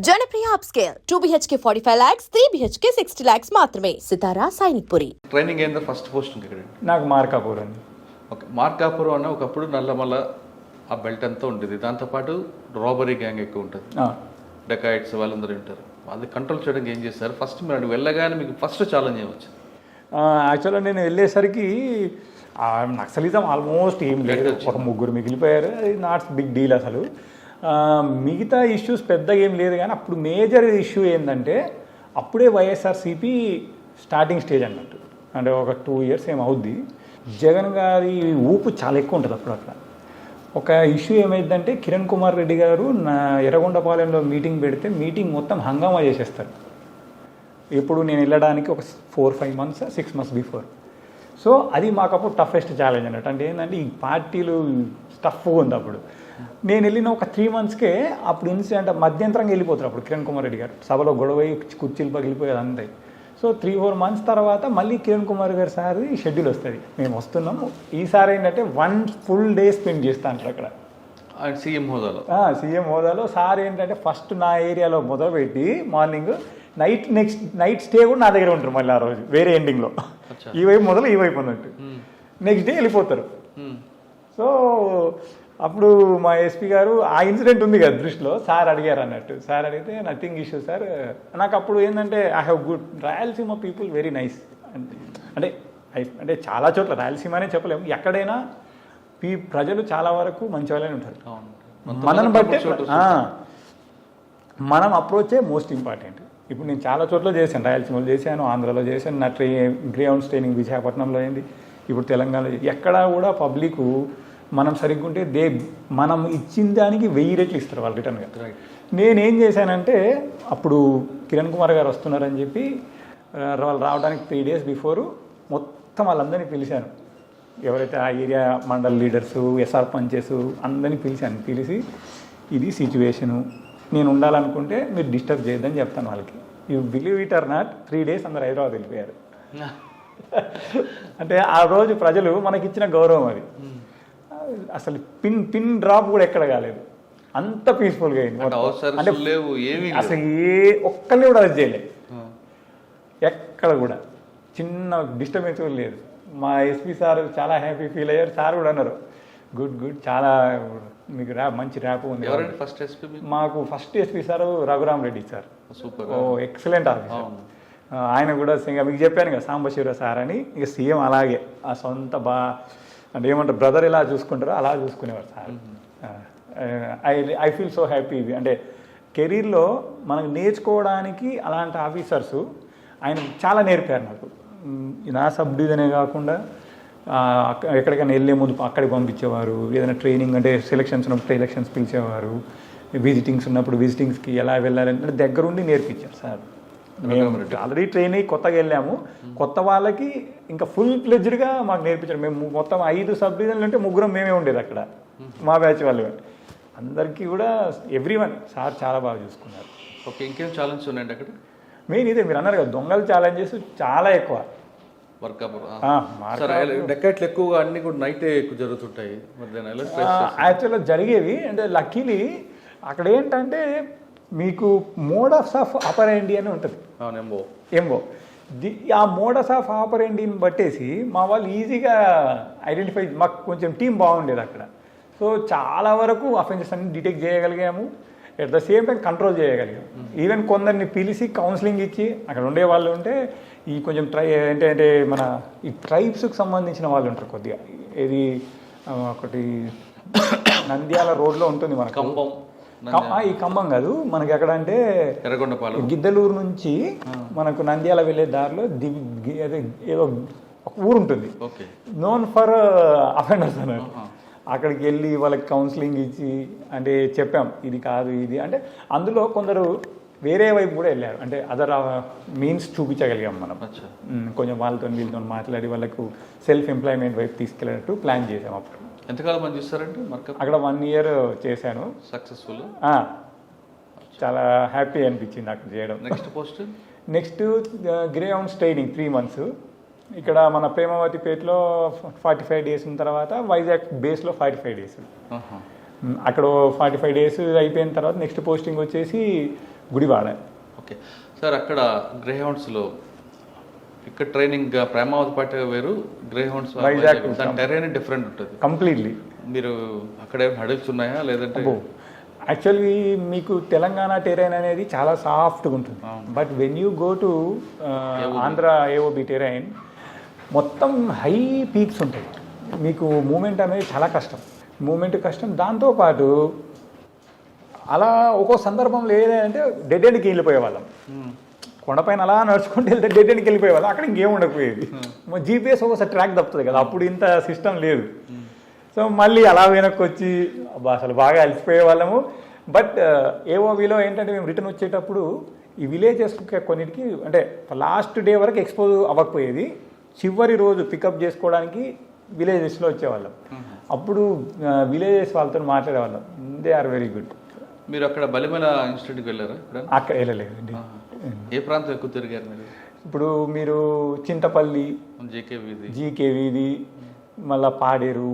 Janapriya upscale 2 BHK 45 lakhs 3 BHK 60 lakhs మాత్రమే సితారా Sainikpuri. Training ఏందో first posting ఇక్కడ నాకు మార్కాపూర్ అండి. ఓకే, మార్కాపురం అన్న ఒకప్పుడు నల్లమల్ల ఆ బెల్ట్ అంతా ఉంటుంది. దాంతోపాటు రాబరీ గ్యాంగ్ ఎక్కువ ఉంటుంది, డెకాయిట్స్ వాళ్ళందరూ ఉంటారు. అది కంట్రోల్ చేయడానికి ఏం చేస్తారు? ఫస్ట్ మీరు వెళ్ళగానే మీకు ఫస్ట్ ఛాలెంజ్ ఏమొచ్చు? యాక్చువల్గా నేను వెళ్ళేసరికి నక్సలిజం ఆల్మోస్ట్ ఏం లేదు, ఒక ముగ్గురు మిగిలిపోయారు. అది నాట్ బిగ్ డీల్ అసలు. మిగతా ఇష్యూస్ పెద్దగా ఏం లేదు, కానీ అప్పుడు మేజర్ ఇష్యూ ఏంటంటే అప్పుడే వైఎస్ఆర్సీపీ స్టార్టింగ్ స్టేజ్ అన్నట్టు, అంటే ఒక 2 years ఏమవుద్ది. జగన్ గారి ఊపు చాలా ఎక్కువ ఉంటుంది అప్పుడు. అక్కడ ఒక ఇష్యూ ఏమైందంటే కిరణ్ కుమార్ రెడ్డి గారు ఎర్రగొండపాలెంలో మీటింగ్ పెడితే మీటింగ్ మొత్తం హంగామా చేసేస్తారు. ఇప్పుడు నేను వెళ్ళడానికి ఒక 4-5 months 6 months బిఫోర్. సో అది మాకు అప్పుడు టఫెస్ట్ ఛాలెంజ్ అన్నట్టు. అంటే ఏంటంటే ఈ పార్టీలు టఫ్గా ఉంది అప్పుడు. నేను వెళ్ళిన ఒక 3 monthsకే అప్పుడు ఇన్సిడెంట్ మధ్యంతరంగా వెళ్ళిపోతారు. అప్పుడు కిరణ్ కుమార్ రెడ్డి గారు సభలో గొడవ కుర్చీలు పగిలిపోయేది అంతే. సో 3-4 months తర్వాత మళ్ళీ కిరణ్ కుమార్ గారి సార్ షెడ్యూల్ వస్తుంది, మేము వస్తున్నాము. ఈసారి ఏంటంటే 1 full day స్పెండ్ చేస్తాను అక్కడ సీఎం హోదాలో. సీఎం హోదాలో సార్ ఏంటంటే ఫస్ట్ నా ఏరియాలో మొదలుపెట్టి మార్నింగ్ నైట్ స్టే కూడా నా దగ్గర ఉంటారు. మళ్ళీ ఆ రోజు వేరే ఎండింగ్లో ఈ వైపు మొదలు ఈ వైపు అన్నట్టు. నెక్స్ట్ డే వెళ్ళిపోతారు. సో అప్పుడు మా ఎస్పీ గారు ఆ ఇన్సిడెంట్ ఉంది కదా దృష్టిలో, సార్ అడిగారు అన్నట్టు. సార్ అడిగితే నథింగ్ ఇష్యూ సార్. నాకు అప్పుడు ఏంటంటే I have good Rayalaseema people very nice అంటే చాలా చోట్ల రాయలసీమనే చెప్పలేము, ఎక్కడైనా ప్రజలు చాలా వరకు మంచి వాళ్ళనే ఉంటారు. మనం బట్టే మనం అప్రోచే మోస్ట్ ఇంపార్టెంట్. ఇప్పుడు నేను చాలా చోట్ల చేశాను, రాయలసీమలో చేశాను, ఆంధ్రాలో చేశాను, నా గ్రౌండ్స్ ట్రైనింగ్ విశాఖపట్నంలో అయింది, ఇప్పుడు తెలంగాణలో. ఎక్కడా కూడా పబ్లిక్ మనం సరిగ్గా ఉంటే మనం ఇచ్చిన దానికి 1000 రెట్లు ఇస్తారు వాళ్ళు రిటర్న్గా. నేనేం చేశానంటే అప్పుడు కిరణ్ కుమార్ గారు వస్తున్నారని చెప్పి వాళ్ళు రావడానికి 3 days బిఫోరు మొత్తం వాళ్ళందరినీ పిలిచాను. ఎవరైతే ఆ area mandal leaders, sarpanches అందరినీ పిలిచి ఇది సిచ్యువేషను, నేను ఉండాలనుకుంటే మీరు డిస్టర్బ్ చేయొద్దని చెప్తాను వాళ్ళకి. You believe it or not 3 days అందరు హైదరాబాద్ వెళ్ళిపోయారు. అంటే ఆ రోజు ప్రజలు మనకి ఇచ్చిన గౌరవం అది. అసలు పిన్ డ్రాప్ కూడా ఎక్కడ కాలేదు, అంత పీస్ఫుల్గా అయింది. అంటే అసలు ఒక్కరిని కూడా అది చేయలేదు, ఎక్కడ కూడా చిన్న డిస్టర్బెన్స్ కూడా లేదు. మా ఎస్పీ సార్ చాలా హ్యాపీ ఫీల్ అయ్యారు. సార్ కూడా అన్నారు గుడ్ చాలా మీకు మంచి ర్యాప్ ఉంది. మాకు first SP sir Raghuram Reddy sir, excellent officer. ఆయన కూడా మీకు చెప్పాను కదా సాంబశివరావు సార్ అని. ఇక సీఎం అలాగే ఆ సొంత అంటే ఏమంటారు బ్రదర్ ఎలా చూసుకుంటారో అలా చూసుకునేవారు sir. I feel so happy. అంటే కెరీర్లో మనకు నేర్చుకోవడానికి అలాంటి ఆఫీసర్స్ ఆయన చాలా నేర్పారు నాకు. నా సబ్ డివిజనే కాకుండా ఎక్కడికైనా వెళ్ళే ముందు అక్కడికి పంపించేవారు, ఏదైనా ట్రైనింగ్ అంటే సెలక్షన్స్ ఉన్నప్పుడు ఎలక్షన్స్ పిలిచేవారు, విజిటింగ్స్ ఉన్నప్పుడు విజిటింగ్స్కి ఎలా వెళ్ళాలంటే దగ్గరుండి నేర్పించారు సార్. మేము ఆల్రెడీ ట్రైన్ అయ్యి కొత్తగా వెళ్ళాము, కొత్త వాళ్ళకి ఇంకా ఫుల్ ప్లెజ్డ్గా మాకు నేర్పించారు. మేము మొత్తం 5 సబ్ డివిజన్లు అంటే 3 మేమే ఉండేది అక్కడ, మా బ్యాచ్ వాళ్ళు. అందరికీ కూడా ఎవ్రీవన్ సార్ చాలా బాగా చూసుకున్నారు. ఓకే, ఇంకేం ఛాలెంజ్ ఉన్నాయండి అక్కడ? మెయిన్ ఇదే మీరు అన్నారు కదా, దొంగల ఛాలెంజెస్ చాలా ఎక్కువ. డెక్కట్లు ఎక్కువగా అన్ని కూడా నైటే ఎక్కువ జరుగుతుంటాయి. యాక్చువల్గా జరిగేవి అంటే లక్కీలీ అక్కడ ఏంటంటే మీకు మోడస్ ఆఫ్ ఆపరెండి అని ఉంటుంది, ఎంబో. ఆ మోడస్ ఆఫ్ ఆపరెండిని బట్టేసి మా వాళ్ళు ఈజీగా ఐడెంటిఫై, మాకు కొంచెం టీం బాగుండేది అక్కడ. సో చాలా వరకు అఫెన్సెస్ అన్ని డిటెక్ట్ చేయగలిగాము, at the same time control చేయగలిగాము. ఈవెన్ కొందరిని పిలిచి కౌన్సిలింగ్ ఇచ్చి అక్కడ ఉండే వాళ్ళు ఉంటే ఈ కొంచెం అంటే మన ఈ ట్రైబ్స్కి సంబంధించిన వాళ్ళు ఉంటారు కొద్దిగా. ఇది ఒకటి నంద్యాల రోడ్లో ఉంటుంది మనకు, ఈ ఖమ్మం కాదు మనకి ఎక్కడ అంటే గిద్దలూరు నుంచి మనకు నంద్యాల వెళ్ళే దారిలో ఏదో ఒక ఊరు ఉంటుంది నోన్ ఫర్ అఫెండర్స్ అన్నట్టు. అక్కడికి వెళ్ళి వాళ్ళకి కౌన్సిలింగ్ ఇచ్చి అంటే చెప్పాం ఇది కాదు ఇది అంటే. అందులో కొందరు వేరే వైపు కూడా వెళ్ళారు, అంటే అదర్ మీన్స్ చూపించగలిగాం మనం. కొంచెం వాళ్ళతో వీళ్ళతో మాట్లాడి వాళ్ళకు సెల్ఫ్ ఎంప్లాయ్మెంట్ వైపు తీసుకెళ్ళినట్టు ప్లాన్ చేసాం. అప్పుడు ఎంతకాలం పని చేస్తారంటే అక్కడ 1 year చేశాను. సక్సెస్ఫుల్, చాలా హ్యాపీ అనిపించింది అక్కడ చేయడం. Next grounds training 3 months. ఇక్కడ మన ప్రేమవతిపేటలో 45 days ఉన్న తర్వాత వైజాగ్ బేస్లో 45 days. అక్కడ 45 days అయిపోయిన తర్వాత నెక్స్ట్ పోస్టింగ్ వచ్చేసి గుడివాడ. ఓకే సార్, అక్కడ గ్రే హౌండ్స్లో ఇక్కడ ట్రైనింగ్ ప్రేమావతి పాట వేరు, grey hounds Vizag terrain different ఉంటుంది కంప్లీట్లీ. మీరు అక్కడ ఏమైనా హడిల్స్ ఉన్నాయా లేదంటే? యాక్చువల్లీ మీకు తెలంగాణ టెరైన్ అనేది చాలా సాఫ్ట్గా ఉంటుంది, but when you go to Andhra AOB terrain మొత్తం హై పీక్స్ ఉంటాయి. మీకు మూమెంట్ అనేది చాలా కష్టం, మూమెంట్ కష్టం. దాంతోపాటు అలా ఒక్కో సందర్భంలో ఏదంటే డెడ్ ఎండ్కి వెళ్ళిపోయేవాళ్ళం. కొండపైన అలా నడుచుకుంటూ వెళ్తే డెడ్ ఎండ్కి వెళ్ళిపోయేవాళ్ళం, అక్కడ ఇంకేం ఉండకపోయేది. జీపీఎస్ ఒకసారి ట్రాక్ తప్పుతుంది కదా, అప్పుడు ఇంత సిస్టమ్ లేదు. సో మళ్ళీ అలా వెనక్కి వచ్చి అసలు బాగా అలసిపోయే వాళ్ళము. బట్ ఏఓవిలో ఏంటంటే మేము రిటర్న్ వచ్చేటప్పుడు ఈ విలేజెస్ కొన్నిటికి అంటే లాస్ట్ డే వరకు ఎక్స్పోజ్ అవ్వకపోయేది, చివరి రోజు పికప్ చేసుకోవడానికి విలేజెస్లో వచ్చేవాళ్ళం. అప్పుడు విలేజెస్ వాళ్ళతో మాట్లాడేవాళ్ళం. They are very good. మీరు అక్కడ బలిమల ఇన్స్టిట్యూట్కి వెళ్ళారా? అక్కడ వెళ్ళలేదండి. ఏ ప్రాంతం ఎక్కువ తిరిగారు మీరు? ఇప్పుడు మీరు చింతపల్లి, జీకే వీధి, మళ్ళీ పాడేరు,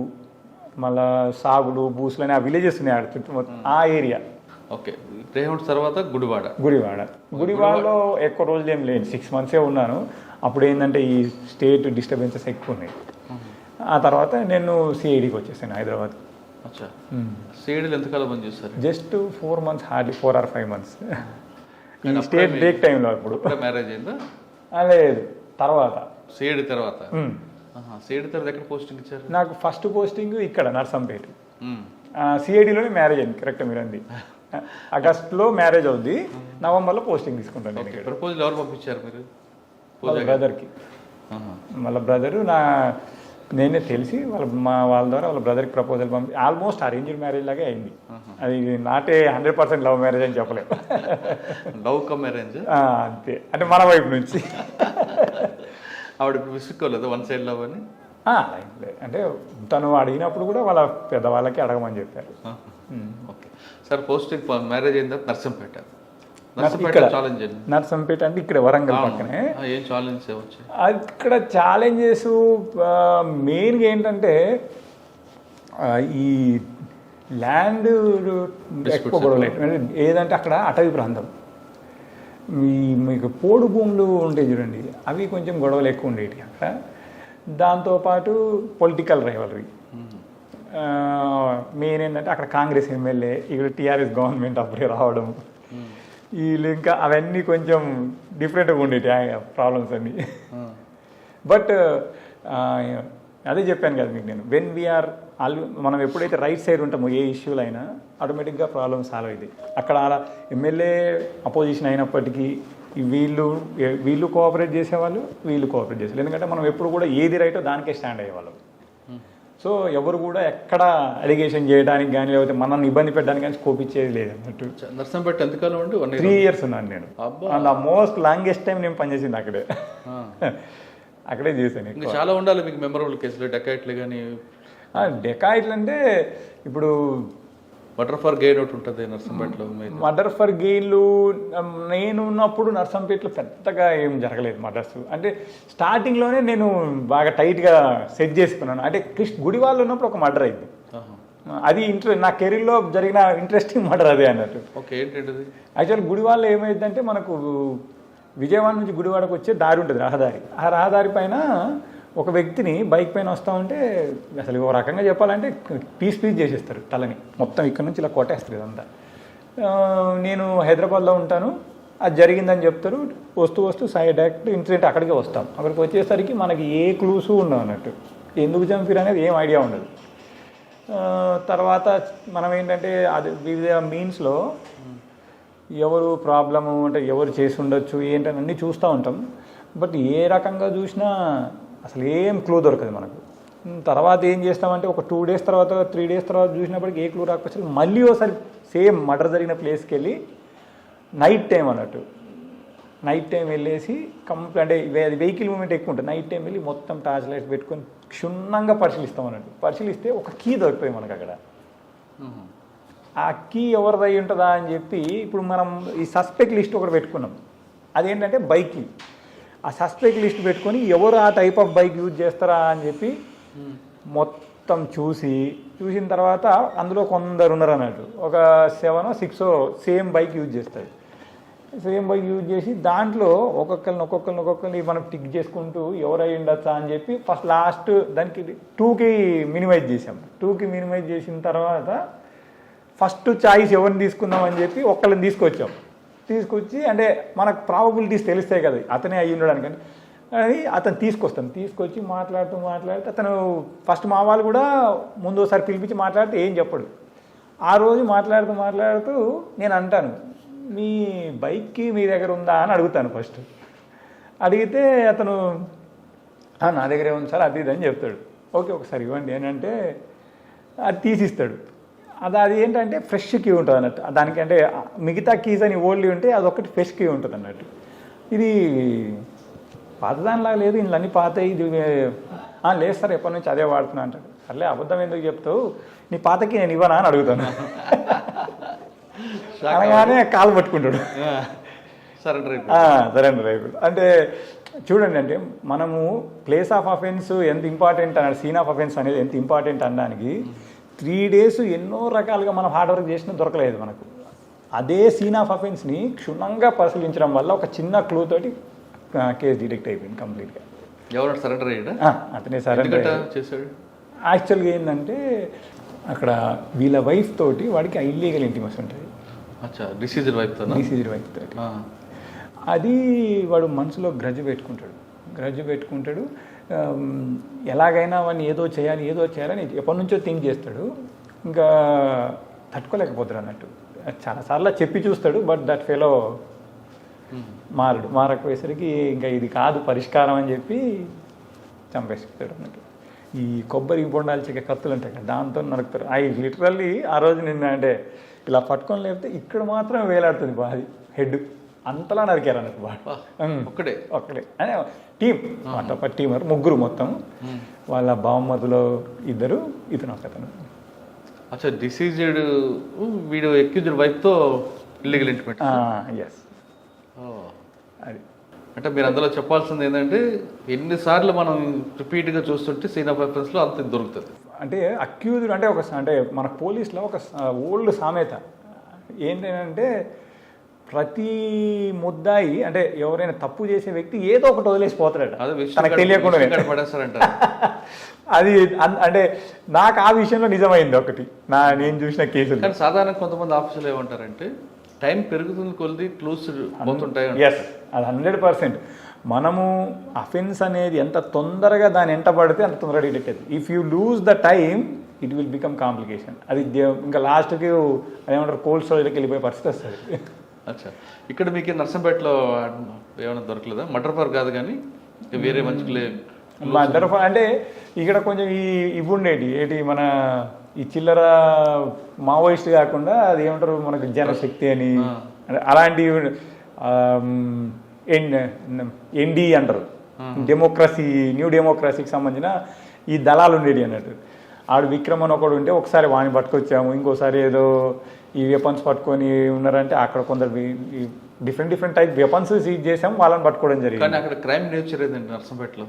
మళ్ళా సాగులు, బూసులు అని ఆ విలేజెస్ ఉన్నాయి ఆడ చుట్టూ, ఆ ఏరియా. ఓకే. గ్రే హౌండ్స్ తర్వాత గుడివాడలో ఎక్కువ రోజులు ఏం లేదు, 6 months ఉన్నాను. అప్పుడు ఏంటంటే ఈ స్టేట్ డిస్టర్బెన్సెస్ ఎక్కువ ఉన్నాయి. ఆ తర్వాత నేను సిఐడికి వచ్చేసాను హైదరాబాద్. అచ్చా, సిఐడిలో ఎంతకాలం పని చేస్తారు? Just 4 months, hardly 4 or 5 months. ఈ స్టేట్ బ్రేక్ టైంలో. అప్పుడు మ్యారేజ్ అయిందా? లేదు, తర్వాత సిఐడి తర్వాత. సిఐడి తర్వాత ఎక్కడ పోస్టింగ్ ఇచ్చారు? నాకు ఫస్ట్ పోస్టింగ్ ఇక్కడ నర్సంపేట. సిఐడిలోనే మ్యారేజ్ అయింది. కరెక్ట్ మీరు అంది. ఆగస్టులో మ్యారేజ్ అవుద్ది, నవంబర్లో పోస్టింగ్ తీసుకుంటాను. ప్రపోజల్ ఎవరు పంపించారు మీరు? బ్రదర్కి. వాళ్ళ బ్రదరు నేనే తెలిసి వాళ్ళ ద్వారా వాళ్ళ బ్రదర్కి ప్రపోజల్ పంపి ఆల్మోస్ట్ అరేంజ్డ్ మ్యారేజ్ లాగే అయింది. అది నాటే 100% లవ్ మ్యారేజ్ అని చెప్పలేము. లవ్ కమ్ మ్యారేజ్ అంతే, అంటే మన వైపు నుంచి. ఆవిడ విసుక్కోలేదు వన్ సైడ్ లవ్ అని? అంటే తను అడిగినప్పుడు కూడా వాళ్ళ పెద్దవాళ్ళకి అడగమని చెప్పారు. ఓకే సార్, పోస్టింగ్ మ్యారేజ్ అయిన తర్వాత నర్సంపేట అంటే ఇక్కడ వరంగల్ పక్కనే. ఏం ఛాలెంజ్ వచ్చాయి ఇక్కడ? ఛాలెంజెస్ మెయిన్గా ఏంటంటే ఈ ల్యాండ్ ఎక్కువ గొడవలు. ఏదంటే అక్కడ అటవీ ప్రాంతం, మీకు పోడు భూములు ఉంటాయి చూడండి, అవి కొంచెం గొడవలు ఎక్కువ ఉండేవి అక్కడ. దాంతోపాటు పొలిటికల్ రైవలరీ మెయిన్ ఏంటంటే అక్కడ కాంగ్రెస్ ఎమ్మెల్యే, ఇక్కడ టీఆర్ఎస్ గవర్నమెంట్ అప్పుడే రావడం, వీళ్ళు ఇంకా అవన్నీ కొంచెం డిఫరెంట్గా ఉండేవి ప్రాబ్లమ్స్ అన్నీ. బట్ అదే చెప్పాను కదా మీకు నేను, వెన్ వీఆర్ మనం ఎప్పుడైతే రైట్ సైడ్ ఉంటామో ఏ ఇష్యూలు అయినా ఆటోమేటిక్గా ప్రాబ్లమ్ సాల్వ్ అవుతాయి. అక్కడ అలా ఎమ్మెల్యే అపోజిషన్ అయినప్పటికీ వీళ్ళు కోఆపరేట్ చేసేవాళ్ళు, వీళ్ళు కోఆపరేట్ చేసేవాళ్ళు. ఎందుకంటే మనం ఎప్పుడు కూడా ఏది రైటో దానికే స్టాండ్ అయ్యేవాళ్ళం. సో ఎవరు కూడా ఎక్కడ అలిగేషన్ చేయడానికి కానీ లేకపోతే మనల్ని ఇబ్బంది పెట్టడానికి కానీ స్కోప్ ఇచ్చేది లేదు అన్నట్టు. నర్సంపేట ఎంతకాలం ఉండి? 3 years ఉన్నాను నేను. మోస్ట్ లాంగెస్ట్ టైం నేను పనిచేసింది అక్కడే. అక్కడే చేశాను. చాలా ఉండాలి మీకు మెమరబుల్ కేసులు, డెకాయిట్లు కానీ. డెకాయిట్లు అంటే ఇప్పుడు మర్డర్ ఫర్ గెయిన్ ఒకటి ఉంటుంది నర్సంపేటలో. మర్డర్ ఫర్ గెయిన్లు నేను ఉన్నప్పుడు నర్సంపేటలో పెద్దగా ఏం జరగలేదు మర్డర్స్. అంటే స్టార్టింగ్లోనే నేను బాగా టైట్గా సెట్ చేసుకున్నాను. అంటే గుడివాళ్ళు ఉన్నప్పుడు ఒక మర్డర్ అయింది, అది నా కెరీర్లో జరిగిన ఇంట్రెస్టింగ్ మర్డర్ అదే అన్నట్టు. ఓకే, ఏంటంటే యాక్చువల్ గుడివాళ్ళు ఏమైందంటే మనకు విజయవాడ నుంచి గుడివాడకు వచ్చే దారి ఉంటుంది, రహదారి. ఆ రహదారి పైన ఒక వ్యక్తిని బైక్ పైన వస్తూ ఉంటే అసలు ఒక రకంగా చెప్పాలంటే పీస్ చేసేస్తారు తలని మొత్తం, ఇక్కడ నుంచి ఇలా కొట్టేస్తారు ఇదంతా. నేను హైదరాబాద్లో ఉంటాను, అది జరిగిందని చెప్తారు. వస్తూ డైరెక్ట్ ఇన్సిడెంట్ అక్కడికే వస్తాం. అక్కడికి వచ్చేసరికి మనకి ఏ క్లూసు ఉండవు అన్నట్టు, ఎందుకు చంపారు అనేది ఏం ఐడియా ఉండదు. తర్వాత మనం ఏంటంటే అది వివిధ మీన్స్లో ఎవరు ప్రాబ్లము అంటే ఎవరు చేసి ఉండొచ్చు ఏంటని అన్నీ చూస్తూ ఉంటాం. బట్ ఏ రకంగా చూసినా అసలు ఏం క్లూ దొరకదు మనకు. తర్వాత ఏం చేస్తామంటే ఒక 2 days తర్వాత 3 days తర్వాత చూసినప్పటికీ ఏ క్లూ రాకపోతే మళ్ళీ ఒకసారి సేమ్ మర్డర్ జరిగిన ప్లేస్కి వెళ్ళి నైట్ టైం అన్నట్టు, నైట్ టైం వెళ్ళేసి అంటే వెహికల్ మూమెంట్ ఎక్కువ ఉంటుంది. నైట్ టైం వెళ్ళి మొత్తం టార్చ్ లైట్స్ పెట్టుకొని క్షుణ్ణంగా పరిశీలిస్తాం అన్నట్టు. పరిశీలిస్తే ఒక కీ దొరికిపోయి మనకు అక్కడ. ఆ కీ ఎవరిదై ఉంటుందా అని చెప్పి ఇప్పుడు మనం ఈ సస్పెక్ట్ లిస్ట్ ఒకటి పెట్టుకున్నాం, అదేంటంటే బైక్ కీ. ఆ సస్పెక్ట్ లిస్ట్ పెట్టుకొని ఎవరు ఆ టైప్ ఆఫ్ బైక్ యూజ్ చేస్తారా అని చెప్పి మొత్తం చూసిన తర్వాత అందులో కొందరు ఉన్నారు అన్నట్టు, ఒక 7 or 6 సేమ్ బైక్ యూజ్ చేస్తారు. ఫ్రేమ్ వర్క్ యూజ్ చేసి దాంట్లో ఒక్కొక్కరిని మనం టిక్ చేసుకుంటూ ఎవరై ఉండొచ్చా అని చెప్పి ఫస్ట్ లాస్ట్ దానికి 2కి మినిమైజ్ చేసాం. 2కి మినిమైజ్ చేసిన తర్వాత ఫస్ట్ చాయిస్ ఎవరిని తీసుకుందాం అని చెప్పి ఒక్కళ్ళని తీసుకొచ్చి అంటే మనకు ప్రాబబిలిటీస్ తెలుస్తాయి కదా అతనే అయ్యి ఉండడానికి అది అతను తీసుకొచ్చి మాట్లాడుతూ అతను ఫస్ట్ మా వాళ్ళు కూడా ముందు ఒకసారి పిలిపించి మాట్లాడితే ఏం చెప్పడు. ఆ రోజు మాట్లాడుతూ నేను అంటాను, మీ బైక్కి మీ దగ్గర ఉందా అని అడుగుతాను. ఫస్ట్ అడిగితే అతను నా దగ్గరే ఉంది సార్ అది ఇది అని చెప్తాడు. ఓకే ఒకసారి ఇవ్వండి అని అంటే అది తీసిస్తాడు. అది ఏంటంటే ఫ్రెష్ కీ ఉంటుంది అన్నట్టు. దానికంటే మిగతా కీస్ అని ఓల్డ్ ఉంటే అదొకటి ఫ్రెష్ కీ ఉంటుంది అన్నట్టు. ఇది పాతదానిలాగా లేదు, ఇంట్లో అన్నీ పాత. ఇది లేదు సార్ ఎప్పటి నుంచి అదే వాడుతున్నా అంటాడు. అట్లే అబద్ధం ఎందుకు చెప్తావు, నీ పాతకి నేను ఇవ్వనా అని అడుగుతాను. అనగానే కాలు పట్టుకుంటాడు, సరెండర్ అయిపోయాడు. అంటే చూడండి, అంటే మనము ప్లేస్ ఆఫ్ అఫెన్స్ ఎంత ఇంపార్టెంట్ అన్నాడు, సీన్ ఆఫ్ అఫెన్స్ అనేది ఎంత ఇంపార్టెంట్ అనడానికి 3 days ఎన్నో రకాలుగా మనం హార్డ్ వర్క్ చేసినా దొరకలేదు మనకు. అదే సీన్ ఆఫ్ అఫెన్స్ని క్షుణ్ణంగా పరిశీలించడం వల్ల ఒక చిన్న క్లూ తోటి కేసు డిటెక్ట్ అయిపోయింది కంప్లీట్గా. ఎవరు సరెండర్ అయ్యాడా? అతనే సరెండర్ చేశాడు. యాక్చువల్గా ఏంటంటే అక్కడ వీళ్ళ వైఫ్ తోటి వాడికి ఇల్లీగల్ ఇంటిమసీ ఉంటుంది. డిసీజ్డ్ వైఫ్ తోటి అది వాడు మనసులో గ్రడ్జ్ పెట్టుకుంటాడు. ఎలాగైనా వాడిని ఏదో చేయాలని ఎప్పటి నుంచో థింక్ చేస్తాడు. ఇంకా తట్టుకోలేకపోతాడు అన్నట్టు. చాలాసార్లు చెప్పి చూస్తాడు, బట్ దట్ ఫెలో మారకపోయేసరికి ఇంకా ఇది కాదు పరిష్కారం అని చెప్పి చంపేస్తాడు అన్నట్టు. ఈ కొబ్బరి బొండాలు చెక్క కత్తులు ఉంటాయి కదా, దాంతో నరుకుతారు. లిటరల్లీ ఆ రోజు నిన్న అంటే ఇలా పట్టుకొని లేకపోతే ఇక్కడ మాత్రం వేలాడుతుంది బాది హెడ్, అంతలా నరికారు అన్నట్టు ఒక్కడే అనే టీం ఒక టీమర్, 3 మొత్తం. వాళ్ళ బావమరుదులో 2, ఇతను ఒకతను. డిసీజ్డ్ వీడు ఎక్యూజ్డ్ వైఫ్తో ఇల్లీగల్ ఇంటిమేట్. ఎస్ అది అంటే మీరు అందులో చెప్పాల్సింది ఏంటంటే ఎన్నిసార్లు మనం రిపీట్గా చూస్తుంటే సీన్ ఆఫ్ అఫెన్స్లో అంత దొరుకుతుంది. అంటే అక్యూజ్డ్ అంటే అంటే మన పోలీస్లో ఒక ఓల్డ్ సామెత ఏంటంటే ప్రతి ముద్దాయి అంటే ఎవరైనా తప్పు చేసే వ్యక్తి ఏదో ఒకటి వదిలేసిపోతాడట తనకు తెలియకుండా. అది అంటే నాకు ఆ విషయంలో నిజమైంది ఒకటి నేను చూసిన కేసులు. కానీ సాధారణ కొంతమంది ఆఫీసులు ఏమంటారంటే టైం పెరుగుతుంది కొద్ది క్లూస్ పోతుంటాయి. ఎస్, అది 100%. మనము అఫెన్స్ అనేది ఎంత తొందరగా దాన్ని ఎంట పడితే అంత తొందరగా డిటెక్ట్ అవుతుంది. If you lose the time it will become complication. అది ఇంకా లాస్ట్కి అదేమంటారు కోల్డ్ స్టోరేజ్కి వెళ్ళిపోయే పరిస్థితి వస్తుంది. ఇక్కడ మీకు నర్సంపేటలో ఏమైనా దొరకలేదా? మర్డర్ ఫర్ కాదు కానీ వేరే మంచి మర్డర్ ఫర్ అంటే ఇక్కడ కొంచెం ఇవి ఉండేటి ఏంటి మన ఈ చిల్లర మావోయిస్ట్ కాకుండా అది ఏమంటారు మనకు జనశక్తి అని అలాంటి ఎన్డీ అంటారు, న్యూ డెమోక్రసీకి సంబంధించిన ఈ దళాలు ఉండేవి అన్నట్టు. ఆడు విక్రమ్ అని ఒకడు ఉంటే ఒకసారి వాడిని పట్టుకొచ్చాము, ఇంకోసారి ఏదో ఈ వెపన్స్ పట్టుకొని ఉన్నారంటే అక్కడ కొందరు డిఫరెంట్ టైప్ వెపన్స్ సీజ్ చేసాము, వాళ్ళని పట్టుకోవడం జరిగింది. కానీ అక్కడ క్రైమ్ నేచర్ ఏదండి నర్సంపేటలో?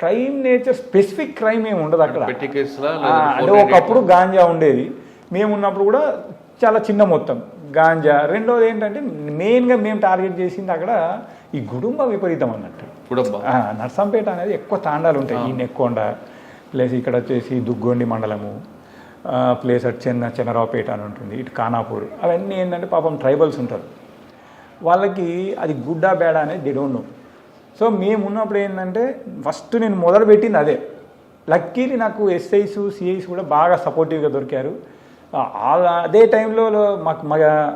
క్రైమ్ నేచర్ స్పెసిఫిక్ క్రైమ్ ఏమి ఉండదు అక్కడ. పెట్టి కేసులా అంటే ఒకప్పుడు గాంజా ఉండేది, మేము ఉన్నప్పుడు కూడా చాలా చిన్న మొత్తం గాంజా. రెండోది ఏంటంటే మెయిన్గా మేము టార్గెట్ చేసింది అక్కడ ఈ గుడుంబ విపరీతం అన్నట్టు. నర్సంపేట అనేది ఎక్కువ తాండాలు ఉంటాయి, ఈ నెక్కొండ ప్లస్ ఇక్కడ వచ్చేసి దుగ్గొండి మండలము ప్లేస్ అటు చెన్నరావుపేట అని ఉంటుంది, ఇటు ఖానాపూర్. అవన్నీ ఏంటంటే పాపం ట్రైబల్స్ ఉంటారు, వాళ్ళకి అది గుడ్డా బేడా అనేది దే డోంట్ నో. సో మేము ఉన్నప్పుడు ఏంటంటే ఫస్ట్ నేను మొదలుపెట్టింది అదే. లక్కీలీ నాకు ఎస్ఐస్ సిఐస్ కూడా బాగా సపోర్టివ్గా దొరికారు. అదే టైంలో మాకు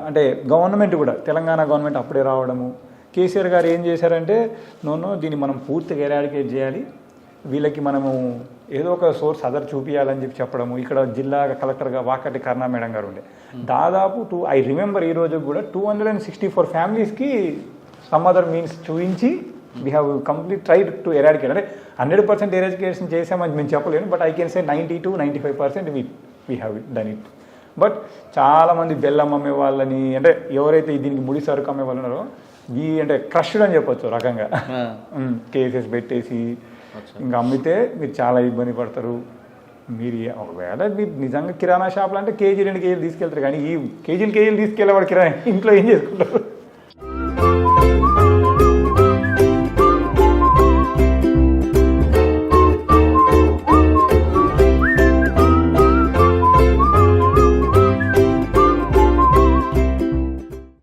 అంటే గవర్నమెంట్ కూడా తెలంగాణ గవర్నమెంట్ అప్పుడే రావడము, కేసీఆర్ గారు ఏం చేశారంటే దీన్ని మనం పూర్తిగా ఎరాడికేట్ చేయాలి, వీళ్ళకి మనము ఏదో ఒక సోర్స్ అదర్ చూపించాలని చెప్పడము. ఇక్కడ జిల్లా కలెక్టర్గా వాకటి కరుణా మేడం గారు ఉండే, దాదాపు ఐ రిమెంబర్ ఈ రోజు కూడా 264 ఫ్యామిలీస్కి సమ్ అదర్ మీన్స్ చూపించి we have complete tried to eradicate. అంటే 100% ఎరాడికేషన్ చేసామని మేము చెప్పలేను, but I can say 92-95% we have done it. But చాలామంది బెల్లం అమ్మే వాళ్ళని అంటే ఎవరైతే దీనికి ముడి సరుకు అమ్మే వాళ్ళు ఉన్నారో అంటే క్రష్డ్ అని చెప్పొచ్చు రకంగా కేసెస్ పెట్టేసి ఇంకా అమ్మితే మీరు చాలా ఇబ్బంది పడతారు. మీరు ఒకవేళ మీరు నిజంగా కిరాణా షాపులు అంటే కేజీ 2 కేజీలు తీసుకెళ్తారు, కానీ ఈ కేజీలు తీసుకెళ్ళేవాడు కిరాణా ఇంట్లో ఏం చేసుకుంటారు?